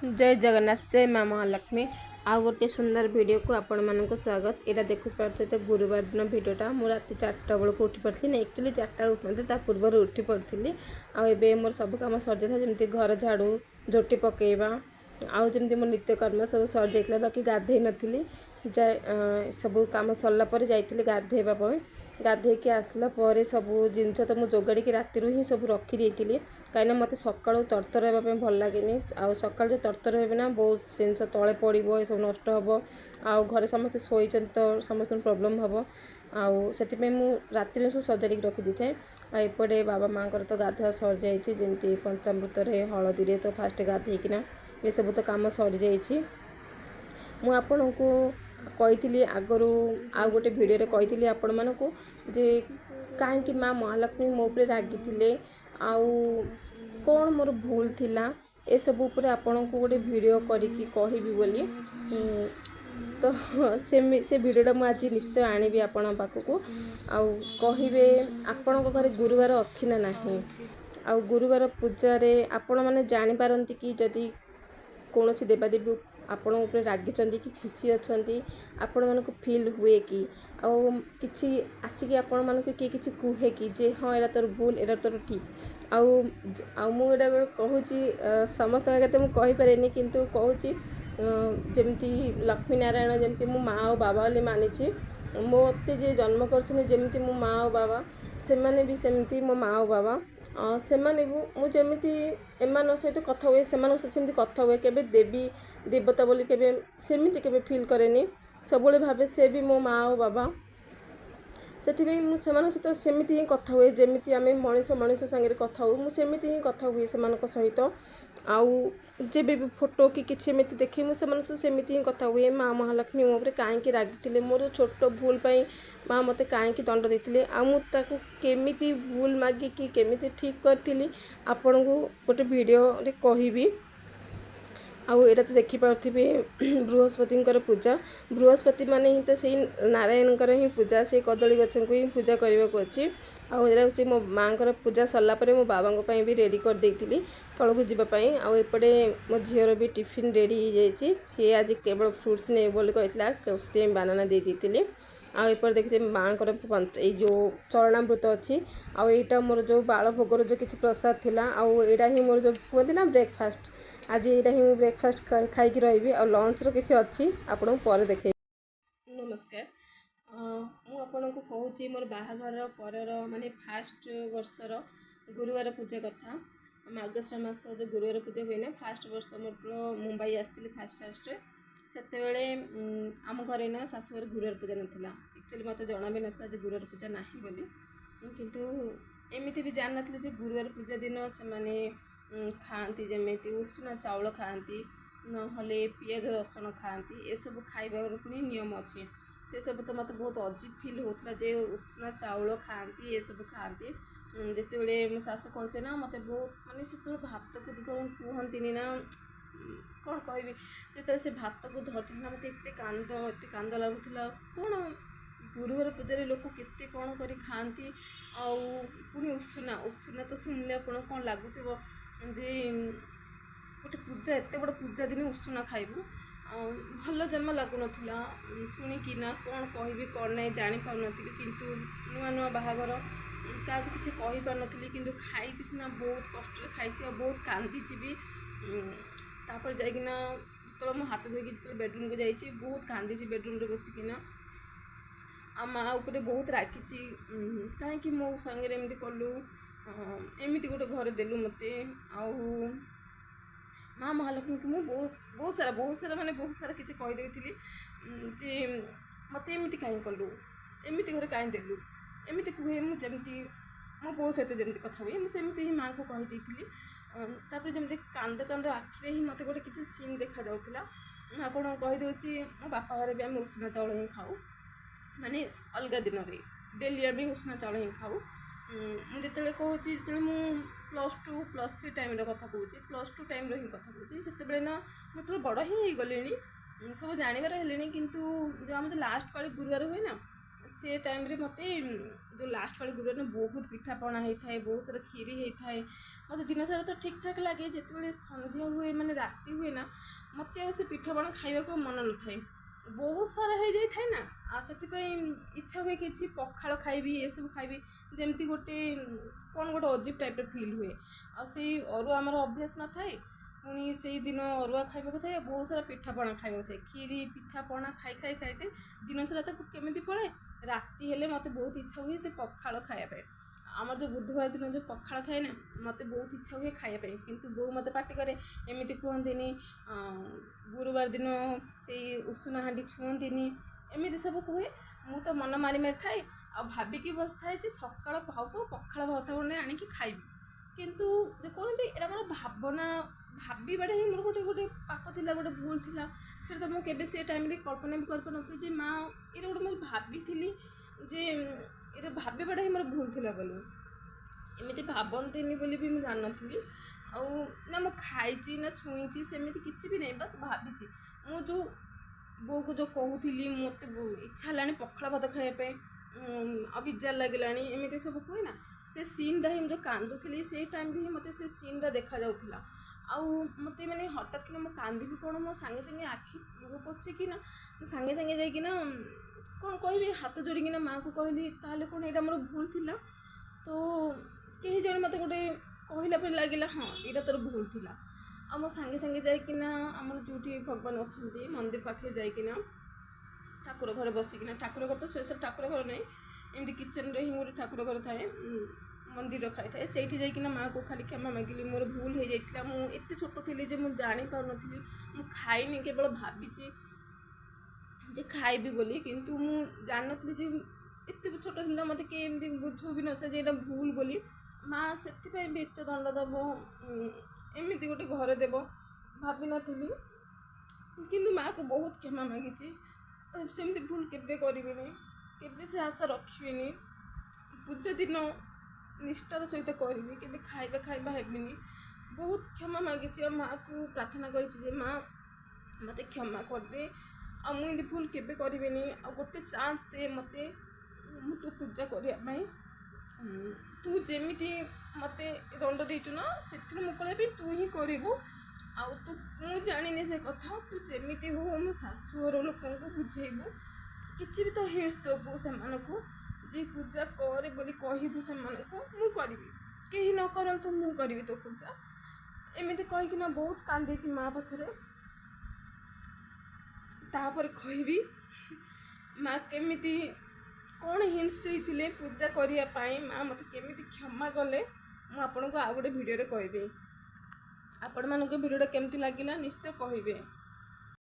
जय जगन्नाथ जय माँ महालक्ष्मी आउ गोटे सुंदर वीडियो को आपण मानक स्वागत। यहाँ देखु पारे तो गुरुवार दिन वीडियोटा मुझे राति 4टा बेलू उठी पड़ी ना एक्चुअली 4टा उठुना पूर्व उठी पड़ी आए मोर सब कम सर जाता जमी घर झाड़ू झोटी पकेवा आउ जमी मो नित्यकर्म सब सर जाता बाकी गाधे नी जाए सब कम सरला जाइए गाधेवाई गाधेकी आसला सब जिनस तो मुझे जोगाड़ी राति ही सब रखी कहीं मत सका तरतर होगापी भल लगे आउ सका जो तरतर हे ना बहुत जिनस तले पड़ सब नष्ट हम आउ घरे समस्त शोई तो समस्त प्रोब्लेम हम आउ से राति सब सजाड़ी रखी दी थाए। एपटे बाबा माँ तो गाधुआ सर जामती पंचामृत हलदी तो फास्ट गाधेकिना ये सब तो कम सरी जाइए। मुझे कही आगु आउ गोटे भिडियो कही आपण मानक जे कहीं माँ महालक्ष्मी मो पर रागी आउ कौन मोर भूल थिला ए सब ऊपर आपण को गोटे भिडियो करी कहबी बोली तो से भिडियोटा मुझे आज निश्चय आनी आपण पाखक आउ कहे आपण घरे गुरुवार अच्छी ना नहीं आउ गुरुवार पूजा आपण मैंने जापारती कि जदि कौन देवादेवी आपण ऊपर रागी कि खुशी अच्छा आपण मानक फील हुए कि आउ कि आसिक आपण मानक किए कि कहे कि जे हाँ यहाँ तोर भूल यहाँ तोर ठीक आउ मुझे कहूँ समस्त कहते मुझे कहीपरेनि किंतु कहूँ जमती लक्ष्मी नारायण जमती मो माँ और बाबा बोली मानी मत जे जन्म करमती मो माँ और बाबा से माने भी सेमती मो माँ और बाबा से मुझे एमान सहित कथा हुए से सेमती कथा हुए केबे देवी देवता बोली केबे सेमती केबे फील करेनि सब भावे से भी मो माँ और बाबा से सहित सेमती ही कथा हुए जमी आम मनीष मनीष सांगे कथा हो मुझे ही कथा हुए से सहित आउ जब भी फोटो कि किसी एमती देखे मुझे सेमती ही कथा हुए माँ महालक्ष्मी मो कहीं रागिले मोर छोट भूल पाई माँ मत कहीं दंड देते आमको केमी भूल मागिकी केमी ठीक करी आपण को गोटे वीडियो कहबी आउ एटा तो देखिपे बृहस्पति पूजा बृहस्पति माने ही तो सही नारायण ही पूजा से कदली गच को ही पूजा करने को अच्छी आउ एटा हूँ मो माँ पूजा सरला मो बाबा भी रेडी कर देती तौक जावाई आउ एपटे मो झीर भी टिफिन रेडी हो जाए सी आज केवल फ्रुट्स नहीं बोली कहती बानाना दे देती आउ एपटे देखिए माँ जो चरणामृत अच्छी आउ यहाँ मोर जो बाल भोगर जो किसी प्रसाद थिला आउ यहाँ ही मोर जो कहते ना ब्रेकफास्ट आज यहाँ ही ब्रेकफास्ट खाई रही और लंच किसी अच्छी आपको पर देखे। नमस्कार मुझे को कहूँ मोर बाहाघर पर माने फास्ट वर्षर गुरुवार पूजा कथा मार्गशीर मास जो गुरुवार पूजा हुए ना फास्ट वर्ष मोर मुंबई आसती फास्ट से आम घर ना शाशुघर गुरुवार पूजा नाला एक्चुअली मत जना भी नाला गुरुवार पूजा ना बोली किंतु एमती भी जान नी गुरुवार पूजा दिन से खाती जमी उषुना चाउल खाती ना पियाज रसुण खाती ये सब खाइबार पुणी नियम अच्छे से सब तो मत बहुत अजीब फील होता जे उषुना चाउल खाती ये सब खाती जिते मो शाशु कहते ना मत बहुत मानने से भात को जो कहती ना कौन कह से भात को धरती ना मत एत कांद लगुला कौन गुरुवार पूजा लोक केते कौन कर खाती आउ पुणी उषुना उषुना तो शुणिले आप कौन लगुव जे गोटे पूजा एत बड़ पूजा दिन उषुना खाइबू भल जमा लगुन शुणिकिना कौन कहि कौन ना जापार नी किंतु नुआ नुआ बाहागर क्या किसी कहीपार नी कि खाई सीना बहुत कष्ट खाई बहुत कांदी भी तापर जाइना जो मो हाथ धोईकी जो बेडरूम को जाइए बहुत कांदी बेडरूम रे बसिकिना आ माँ उपरे बहुत राखी कहीं मो सांगे एमती कलु एमती गोटे घर देलु मत आउ माँ महालक्ष्मी को मुझे बहुत सारा माने बहुत सारा किसी कहीदे जे मत एमती कहीं कलु एमती घर कहीं देलु एमती कहे मुझे मो बो सहित जमी कथा हुए मुझे ही माँ को कहीदे तापर जमी कांद कांद आखिरे ही मत गोटे किसी सीन देखा जाऊला आपड़ कहीदे मो बापा घर भी आम उषुना चाउल ही खाऊ माने अलग दिन में डेली आम उषुना चाउल ही खाऊ मुझे कहूँ जो +2 +3 टाइम कथा कहूँ +2 टाइम ही कथा कहूँ से ना मुझे बड़ ही गली सब जानवर है किंतु जो आम लास्ट पाली गुरुवार हुए ना से टाइम रे मते जो लास्ट वाली गुरुवार ने बहुत पिठापଣା होता है, बहुत सारा खीरी होता है। मत दिन सारा तो ठीक ठाक लगे, जिते संध्या हुए माने राति हुए ना मत से पिठापଣା खाइबा को मन न थाए, बहुत सारा हो जाए थाए ना से इच्छा हुए कि पखाल खाइबी ये सब खाइबी, जमती गोटे कौन गोटे अजीब टाइप फील हुए। से अरुआ आमर अभ्यास न थाए, पुणी से दिन अरुआ खाइबा थाए, बहुत सारा पिठापଣା खाइबा थाए, खीरी पिठापଣା खाई खाई खाई खाई दिन सारा तक केमिति पड़े। राति हेले मत बहुत इच्छा हुए से पखाल खाइबा। आमर जो बुधवार दिन जो पखाल थाए ना मत बहुत इच्छा हुए खाइबा, किंतु बो मत पार्टी करे एमती कहते गुरुवार दिन से उषुना हाँडी छुअंती एमती सब कहे। मु तो मन मारी मारी थाए आ भाविकी बस थाए सकाल पाऊ पखाल भात गंडे आणिकी खाइबी, किंतु जो कहते एटा मोर भावना भाबीबाटा ही मोर गोटे गोटे पाप थिला, गोटे भूल थिला। से तो मुझे से टाइम रे कल्पना भी कर जे माँ ये गोटे मुझे भाभी जे ये भाबीबाटा ही मोर भूल थिला बोली, एमती भावंतीनी बोली भी मुझे जानी ना मु खाई ना छुई सेमती किसी भी नहीं, बस भाभी मु जो बो को जो कहूली मत इच्छा है पखाल भात खाइबा अबिजार लगे एमती सब कहे ना, से सीनटा ही जो कांदुली से टाइम ही मत से सीनटा देखा जाऊला। मत मैंने हठात कि कांदी कौन मो सांगे सांगे आखि पोचे कि ना सांगे सांगे जाइना कौन कहि हाथ जोड़िकी माँ को कहली ताले कौन यहाँ मोर भूल थिला। तो कहीं जन मत गोटे कहला पे लगे हाँ यहाँ तोर भूल थिला। मो सांगे सांगे जाइना आमर जो भगवान अच्छा मंदिर पाखे जाइना ठाकुर घर बसिकिना, ठाकुर घर तो स्पेशल ठाकुर घर नहीं, एमती किचन रे ही गोटे ठाकुर घर थाए मंदिर रखाई थाए, से जाइना माँ को खाली क्षमा मागिली मोर भूल हो जाता। मुझे छोट थी जे मुझे जानी पार नी, मु खाइनी केवल भावी जे खाइबी बोली, किंतु मु जान नी जे एत छोट थी मत के बुझू भी ना भूल बोली। माँ से भी एत दंड दब एमती गोटे घर देव भावी नी, किंतु माँ को बहुत क्षमा मागी। सेमती भूल केबे करिबिनी, केबे से आशा रखिबिनी, पूजा दिन निष्ठार सहित करी, केबे खाइबा खाइबा हेबिनी। बहुत क्षमा मागी और माँ को प्रार्थना करी माँ मत क्षमा कर दे, मुझे भूल केबे करिबिनी, गोटे चांस दे मते मु तो पूजा करने। तू जेमिति मते दंड देचु ना से मुकले तू ही करू तू मु जानी से कथा, तू जेमिति हो मो शाशुर लोक बुझेबू किसी भी तो हिंट्स देबू से जे पूजा करे बोली कहबू से मु करी, कहीं न करतु मु करी तो पूजा एमती कहीकिना बहुत कांदी माँ पाखे। तापर कहबी माँ केमिति कौन हिंट्स देते पूजा करने, माँ मत केमिति क्षमा कले मु आपन को आउ गोटे वीडियो रे कहबी। आपण मानक वीडियो केमती लगिला निश्चय कहबे।